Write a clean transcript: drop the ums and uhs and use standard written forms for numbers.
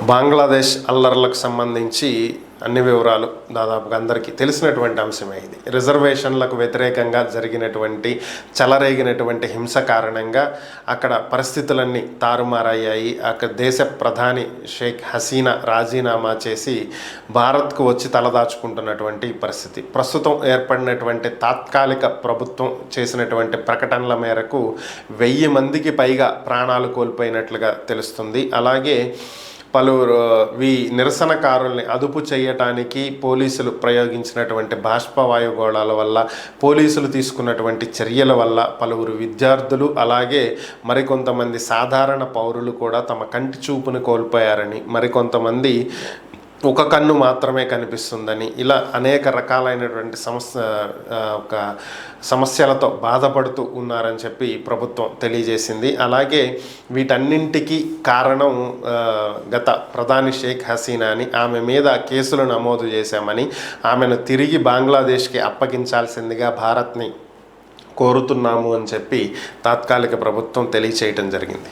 బంగ్లాదేశ్ అల్లర్లకు సంబంధించి అన్ని వివరాలు దాదాపుగా అందరికీ తెలిసినటువంటి అంశమే. ఇది రిజర్వేషన్లకు వ్యతిరేకంగా జరిగినటువంటి చెలరేగినటువంటి హింస కారణంగా అక్కడ పరిస్థితులన్నీ తారుమారయ్యాయి. అక్కడ దేశ ప్రధాని షేక్ హసీనా రాజీనామా చేసి భారత్కు వచ్చి తలదాచుకుంటున్నటువంటి పరిస్థితి. ప్రస్తుతం ఏర్పడినటువంటి తాత్కాలిక ప్రభుత్వం చేసినటువంటి ప్రకటనల మేరకు 1000 మందికి పైగా ప్రాణాలు కోల్పోయినట్లుగా తెలుస్తుంది. అలాగే పలువురు నిరసనకారుల్ని అదుపు చేయటానికి పోలీసులు ప్రయోగించినటువంటి బాష్పవాయు గోళాల వల్ల, పోలీసులు తీసుకున్నటువంటి చర్యల వల్ల పలువురు విద్యార్థులు అలాగే మరికొంతమంది సాధారణ పౌరులు కూడా తమ కంటి చూపును కోల్పోయారని, మరికొంతమంది ఒక కన్ను మాత్రమే కనిపిస్తుందని, ఇలా అనేక రకాలైనటువంటి సమస్యలతో బాధపడుతూ ఉన్నారని చెప్పి ప్రభుత్వం తెలియజేసింది. అలాగే వీటన్నింటికి కారణం గత ప్రధాని షేక్ హసీనాని, ఆమె మీద కేసులు నమోదు చేశామని, ఆమెను తిరిగి బంగ్లాదేశ్కి అప్పగించాల్సిందిగా భారత్ని కోరుతున్నాము అని చెప్పి తాత్కాలిక ప్రభుత్వం తెలియచేయటం జరిగింది.